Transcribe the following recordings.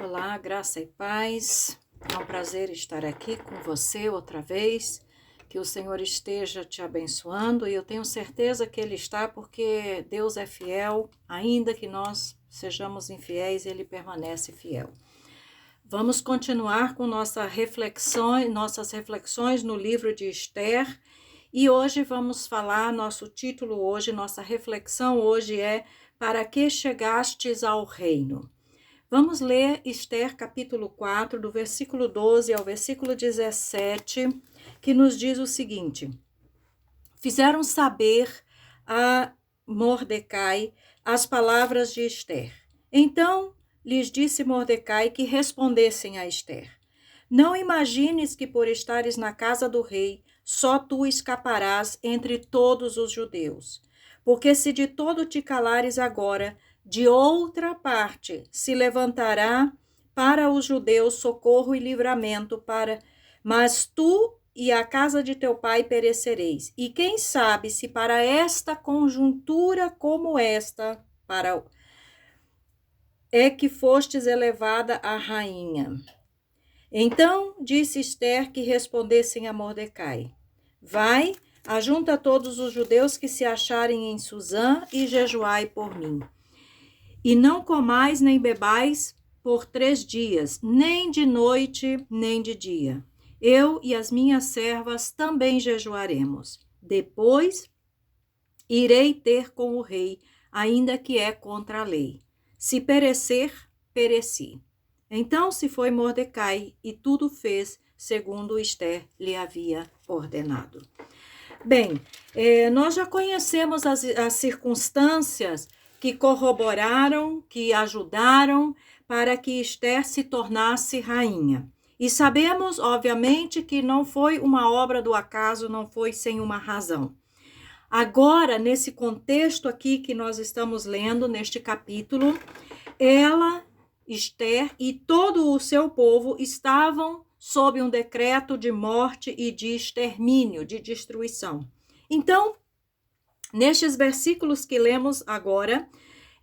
Olá, graça e paz. É um prazer estar aqui com você outra vez. Que o Senhor esteja te abençoando e eu tenho certeza que Ele está, porque Deus é fiel, ainda que nós sejamos infiéis, Ele permanece fiel. Vamos continuar com nossas reflexões no livro de Esther e hoje vamos falar, nosso título hoje, nossa reflexão hoje é Para que chegastes ao reino? Vamos ler Esther capítulo 4, do versículo 12 ao versículo 17, que nos diz o seguinte: Fizeram saber a Mordecai as palavras de Esther. Então lhes disse Mordecai que respondessem a Esther: Não imagines que por estares na casa do rei, só tu escaparás entre todos os judeus. Porque se de todo te calares agora, de outra parte se levantará para os judeus socorro e livramento, mas tu e a casa de teu pai perecereis. E quem sabe se para esta conjuntura como esta, é que fostes elevada a rainha. Então disse Esther que respondessem a Mordecai: Vai, ajunta todos os judeus que se acharem em Suzã e jejuai por mim. E não comais nem bebais por 3 dias, nem de noite, nem de dia. Eu e as minhas servas também jejuaremos. Depois irei ter com o rei, ainda que é contra a lei. Se perecer, pereci. Então se foi Mordecai e tudo fez segundo Esther lhe havia ordenado. Bem, nós já conhecemos as circunstâncias que corroboraram, que ajudaram para que Esther se tornasse rainha. E sabemos, obviamente, que não foi uma obra do acaso, não foi sem uma razão. Agora, nesse contexto aqui que nós estamos lendo, neste capítulo, ela, Esther e todo o seu povo estavam sob um decreto de morte e de extermínio, de destruição. Então, nestes versículos que lemos agora,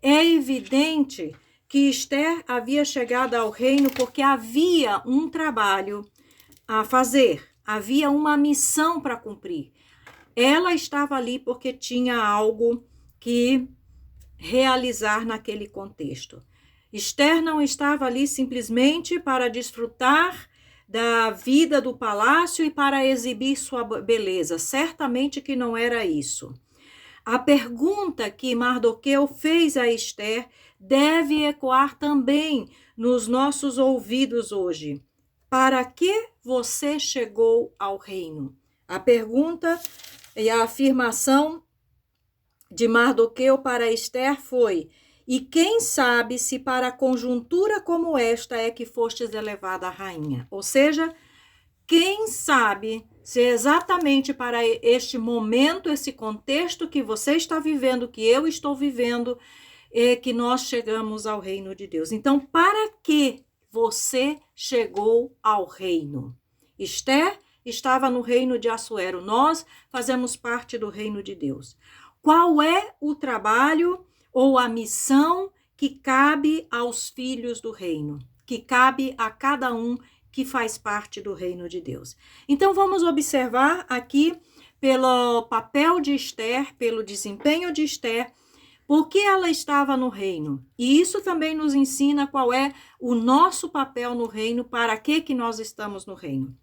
é evidente que Esther havia chegado ao reino porque havia um trabalho a fazer, havia uma missão para cumprir. Ela estava ali porque tinha algo que realizar naquele contexto. Esther não estava ali simplesmente para desfrutar da vida do palácio e para exibir sua beleza. Certamente que não era isso. A pergunta que Mardoqueu fez a Esther deve ecoar também nos nossos ouvidos hoje. Para que você chegou ao reino? A pergunta e a afirmação de Mardoqueu para Esther foi: e quem sabe se para conjuntura como esta é que fostes elevada a rainha? Ou seja, quem sabe se exatamente para este momento, esse contexto que você está vivendo, que eu estou vivendo, é que nós chegamos ao reino de Deus. Então, para que você chegou ao reino? Esther estava no reino de Assuero. Nós fazemos parte do reino de Deus. Qual é o trabalho ou a missão que cabe aos filhos do reino? Que cabe a cada um que faz parte do reino de Deus. Então vamos observar aqui pelo papel de Esther, pelo desempenho de Esther, por que ela estava no reino. E isso também nos ensina qual é o nosso papel no reino, para que nós estamos no reino.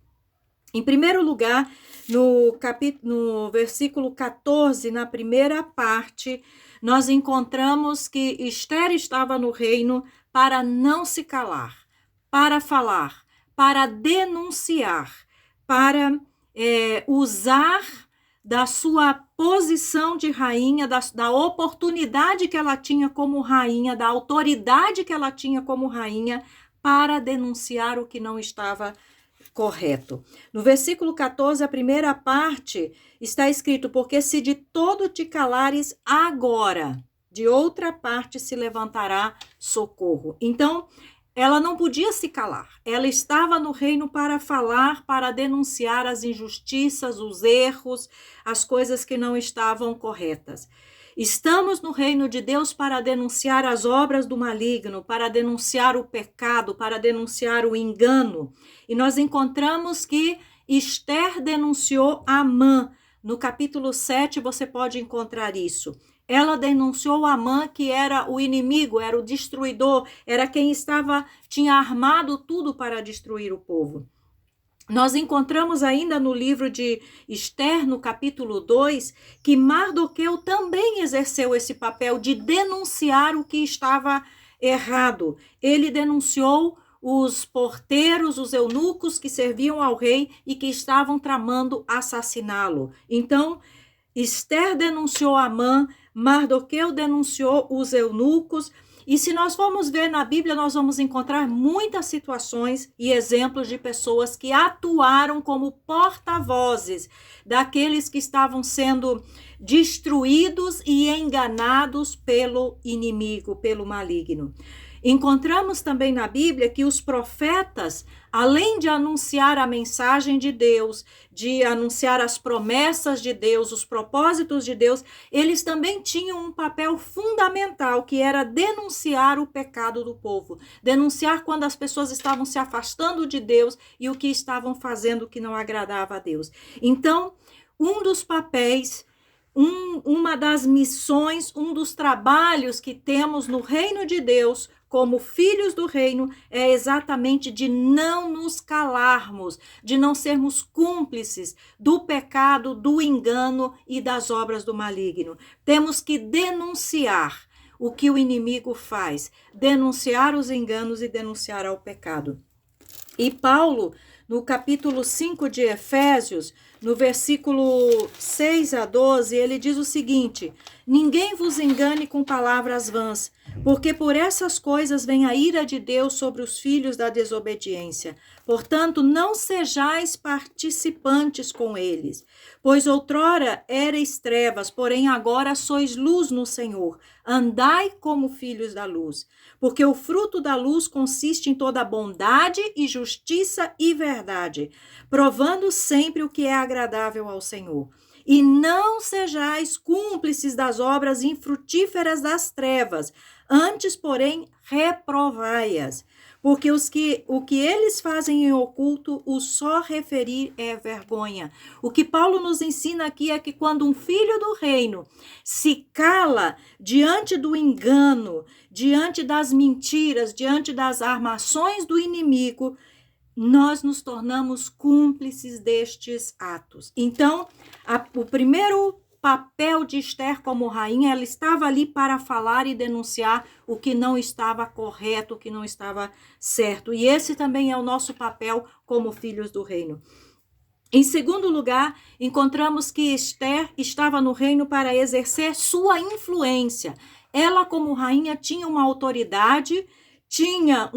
Em primeiro lugar, no versículo 14, na primeira parte, nós encontramos que Esther estava no reino para não se calar, para falar, para denunciar, para usar da sua posição de rainha, da oportunidade que ela tinha como rainha, da autoridade que ela tinha como rainha, para denunciar o que não estava correto. No versículo 14, a primeira parte, está escrito: porque se de todo te calares agora, de outra parte se levantará socorro. Então, ela não podia se calar. Ela estava no reino para falar, para denunciar as injustiças, os erros, as coisas que não estavam corretas. Estamos no reino de Deus para denunciar as obras do maligno, para denunciar o pecado, para denunciar o engano. E nós encontramos que Esther denunciou Amã. No capítulo 7 você pode encontrar isso. Ela denunciou Amã, que era o inimigo, era o destruidor, era quem tinha armado tudo para destruir o povo. Nós encontramos ainda no livro de Esther, no capítulo 2, que Mardoqueu também exerceu esse papel de denunciar o que estava errado. Ele denunciou os porteiros, os eunucos que serviam ao rei e que estavam tramando assassiná-lo. Então, Esther denunciou Amã, Mardoqueu denunciou os eunucos. E se nós formos ver na Bíblia, nós vamos encontrar muitas situações e exemplos de pessoas que atuaram como porta-vozes daqueles que estavam sendo destruídos e enganados pelo inimigo, pelo maligno. Encontramos também na Bíblia que os profetas, além de anunciar a mensagem de Deus, de anunciar as promessas de Deus, os propósitos de Deus, eles também tinham um papel fundamental, que era denunciar o pecado do povo, denunciar quando as pessoas estavam se afastando de Deus e o que estavam fazendo que não agradava a Deus. Então, um dos papéis, uma das missões, um dos trabalhos que temos no reino de Deus, como filhos do reino, é exatamente de não nos calarmos, de não sermos cúmplices do pecado, do engano e das obras do maligno. Temos que denunciar o que o inimigo faz, denunciar os enganos e denunciar ao pecado. E Paulo, no capítulo 5 de Efésios, no versículo 6 a 12, ele diz o seguinte: ninguém vos engane com palavras vãs, porque por essas coisas vem a ira de Deus sobre os filhos da desobediência. Portanto, não sejais participantes com eles, pois outrora erais trevas, porém agora sois luz no Senhor. Andai como filhos da luz, porque o fruto da luz consiste em toda bondade e justiça e verdade, provando sempre o que é agradável ao Senhor. E não sejais cúmplices das obras infrutíferas das trevas, antes, porém, reprovai-as. Porque o que eles fazem em oculto, o só referir é vergonha. O que Paulo nos ensina aqui é que quando um filho do reino se cala diante do engano, diante das mentiras, diante das armações do inimigo, nós nos tornamos cúmplices destes atos. Então, o primeiro papel de Esther como rainha, ela estava ali para falar e denunciar o que não estava correto, o que não estava certo. E esse também é o nosso papel como filhos do reino. Em segundo lugar, encontramos que Esther estava no reino para exercer sua influência. Ela, como rainha, tinha uma autoridade, tinha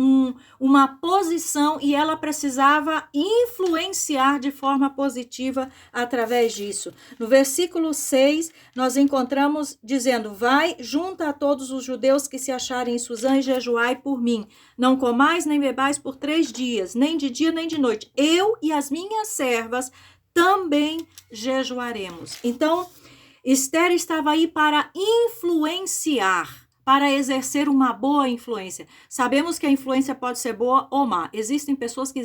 uma posição e ela precisava influenciar de forma positiva através disso. No versículo 6, nós encontramos dizendo: vai, junta a todos os judeus que se acharem em Suzã e jejuai por mim. Não comais nem bebais por 3 dias, nem de dia nem de noite. Eu e as minhas servas também jejuaremos. Então, Esther estava aí para influenciar, para exercer uma boa influência. Sabemos que a influência pode ser boa ou má. Existem pessoas que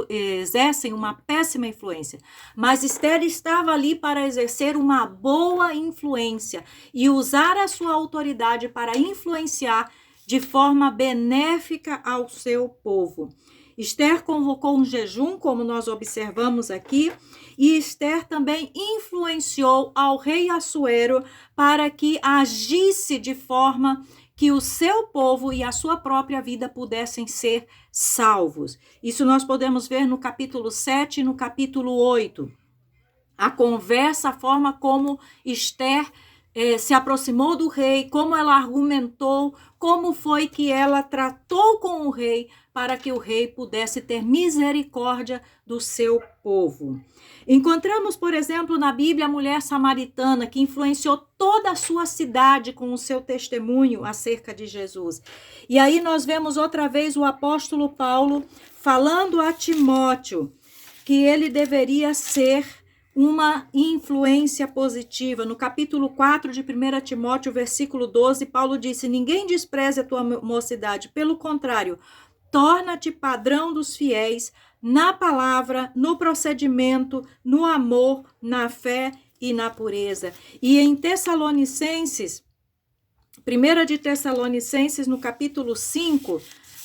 exercem uma péssima influência. Mas Esther estava ali para exercer uma boa influência e usar a sua autoridade para influenciar de forma benéfica ao seu povo. Esther convocou um jejum, como nós observamos aqui, e Esther também influenciou ao rei Assuero para que agisse de forma que o seu povo e a sua própria vida pudessem ser salvos. Isso nós podemos ver no capítulo 7 e no capítulo 8. A conversa, a forma como Esther se aproximou do rei, como ela argumentou, como foi que ela tratou com o rei para que o rei pudesse ter misericórdia do seu povo. Encontramos, por exemplo, na Bíblia a mulher samaritana que influenciou toda a sua cidade com o seu testemunho acerca de Jesus. E aí nós vemos outra vez o apóstolo Paulo falando a Timóteo que ele deveria ser uma influência positiva. No capítulo 4 de 1 Timóteo, versículo 12, Paulo disse: ninguém despreze a tua mocidade, pelo contrário, torna-te padrão dos fiéis na palavra, no procedimento, no amor, na fé e na pureza. E em Tessalonicenses, 1 de Tessalonicenses, no capítulo 5,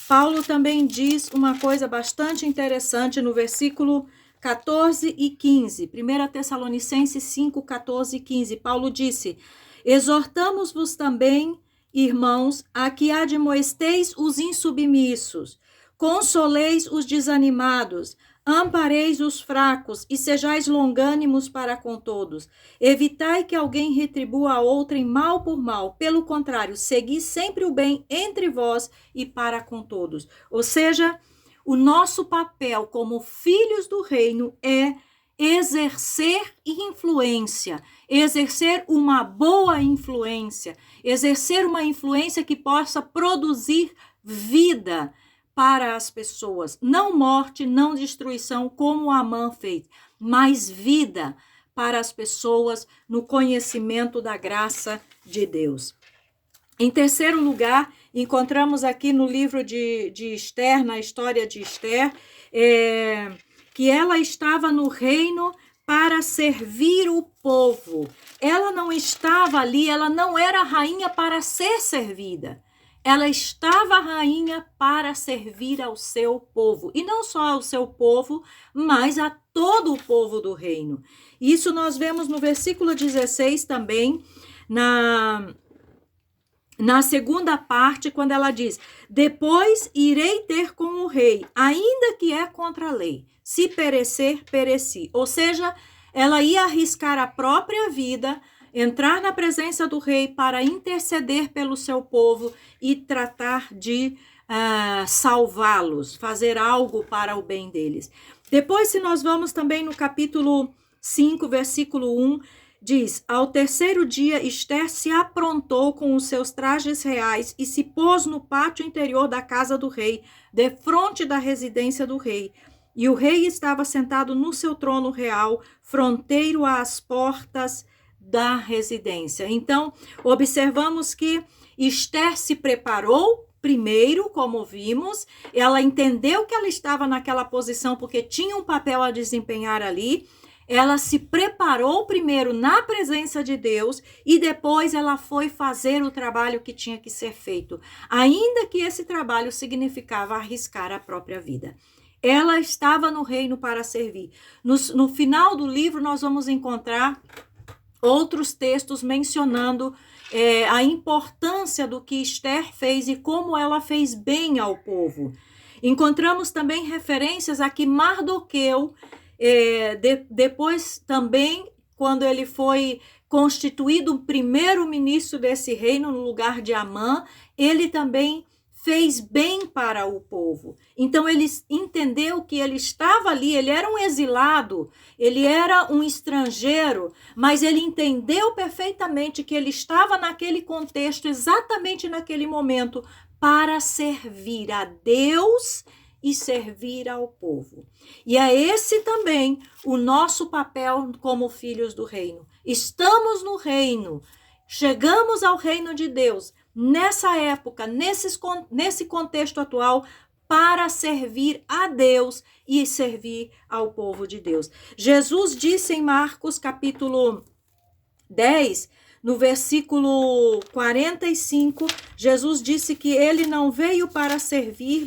Paulo também diz uma coisa bastante interessante no versículo 14 e 15. 1 Tessalonicenses 5, 14 e 15. Paulo disse: exortamos-vos também, irmãos, a que admoesteis os insubmissos, consoleis os desanimados, ampareis os fracos e sejais longânimos para com todos. Evitai que alguém retribua a outrem mal por mal. Pelo contrário, segui sempre o bem entre vós e para com todos. Ou seja, o nosso papel como filhos do reino é exercer influência, exercer uma boa influência, exercer uma influência que possa produzir vida para as pessoas. Não morte, não destruição, como Amã fez, mas vida para as pessoas no conhecimento da graça de Deus. Em terceiro lugar, encontramos aqui no livro de Esther, na história de Esther, que ela estava no reino para servir o povo. Ela não estava ali, ela não era rainha para ser servida. Ela estava rainha para servir ao seu povo. E não só ao seu povo, mas a todo o povo do reino. Isso nós vemos no versículo 16 também, na segunda parte, quando ela diz: depois irei ter com o rei, ainda que é contra a lei. Se perecer, pereci. Ou seja, ela ia arriscar a própria vida, entrar na presença do rei para interceder pelo seu povo e tratar de salvá-los, fazer algo para o bem deles. Depois, se nós vamos também no capítulo 5, versículo 1, diz: ao terceiro dia, Esther se aprontou com os seus trajes reais e se pôs no pátio interior da casa do rei, defronte da residência do rei. E o rei estava sentado no seu trono real, fronteiro às portas da residência. Então, observamos que Esther se preparou primeiro, como vimos, ela entendeu que ela estava naquela posição porque tinha um papel a desempenhar ali. Ela se preparou primeiro na presença de Deus e depois ela foi fazer o trabalho que tinha que ser feito, ainda que esse trabalho significava arriscar a própria vida. Ela estava no reino para servir. No final do livro, nós vamos encontrar outros textos mencionando a importância do que Esther fez e como ela fez bem ao povo. Encontramos também referências a que Mardoqueu, depois também, quando ele foi constituído o primeiro-ministro desse reino no lugar de Amã, ele também fez bem para o povo. Então ele entendeu que ele estava ali, ele era um exilado, ele era um estrangeiro, mas ele entendeu perfeitamente que ele estava naquele contexto, exatamente naquele momento, para servir a Deus e servir ao povo. E é esse também o nosso papel como filhos do reino. Estamos no reino, chegamos ao reino de Deus, nessa época, nesse contexto atual, para servir a Deus e servir ao povo de Deus. Jesus disse em Marcos capítulo 10, no versículo 45, Jesus disse que ele não veio para servir,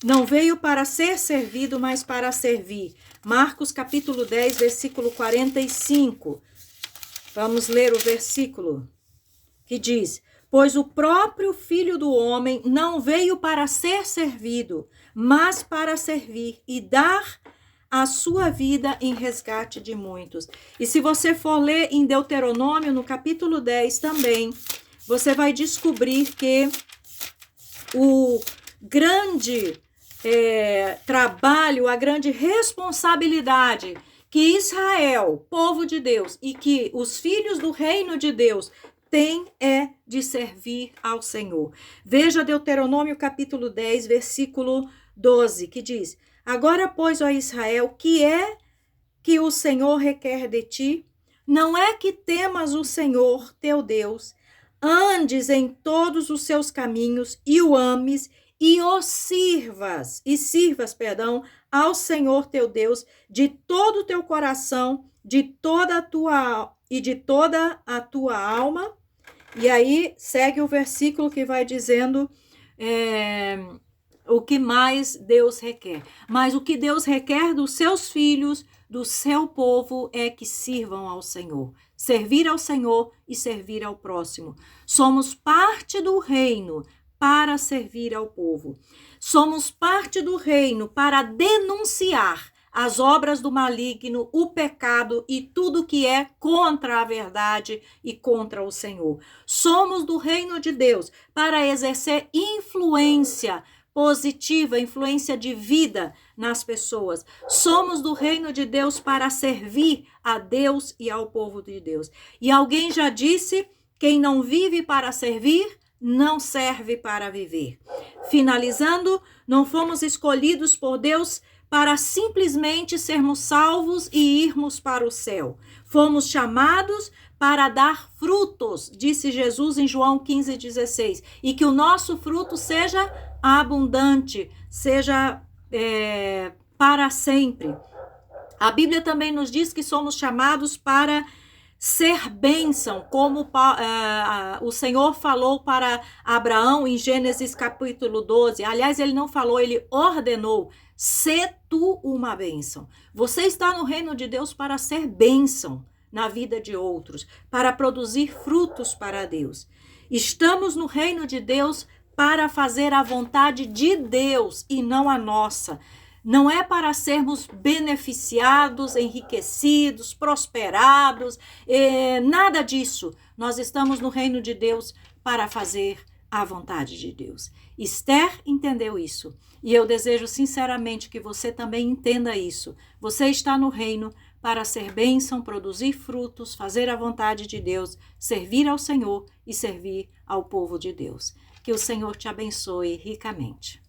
não veio para ser servido, mas para servir. Marcos capítulo 10, versículo 45. Vamos ler o versículo que diz: pois o próprio Filho do Homem não veio para ser servido, mas para servir e dar a sua vida em resgate de muitos. E se você for ler em Deuteronômio, no capítulo 10 também, você vai descobrir que o grande trabalho, a grande responsabilidade que Israel, povo de Deus, e que os filhos do reino de Deus tem de servir ao Senhor. Veja Deuteronômio capítulo 10, versículo 12, que diz: agora, pois, ó Israel, que é que o Senhor requer de ti? Não é que temas o Senhor, teu Deus, andes em todos os seus caminhos e o ames e o sirvas, ao Senhor teu Deus de todo o teu coração, de toda a tua alma. E aí segue o versículo que vai dizendo o que mais Deus requer. Mas o que Deus requer dos seus filhos, do seu povo, é que sirvam ao Senhor. Servir ao Senhor e servir ao próximo. Somos parte do reino para servir ao povo. Somos parte do reino para denunciar as obras do maligno, o pecado e tudo que é contra a verdade e contra o Senhor. Somos do reino de Deus para exercer influência positiva, influência de vida nas pessoas. Somos do reino de Deus para servir a Deus e ao povo de Deus. E alguém já disse, quem não vive para servir, não serve para viver. Finalizando, não fomos escolhidos por Deus para simplesmente sermos salvos e irmos para o céu. Fomos chamados para dar frutos, disse Jesus em João 15,16, e que o nosso fruto seja abundante, seja para sempre. A Bíblia também nos diz que somos chamados para ser bênção, como o Senhor falou para Abraão em Gênesis capítulo 12. Aliás, ele não falou, ele ordenou: sê tu uma bênção. Você está no reino de Deus para ser bênção na vida de outros, para produzir frutos para Deus. Estamos no reino de Deus para fazer a vontade de Deus e não a nossa. Não é para sermos beneficiados, enriquecidos, prosperados, nada disso. Nós estamos no reino de Deus para fazer a vontade de Deus. Esther entendeu isso. E eu desejo sinceramente que você também entenda isso. Você está no reino para ser bênção, produzir frutos, fazer a vontade de Deus, servir ao Senhor e servir ao povo de Deus. Que o Senhor te abençoe ricamente.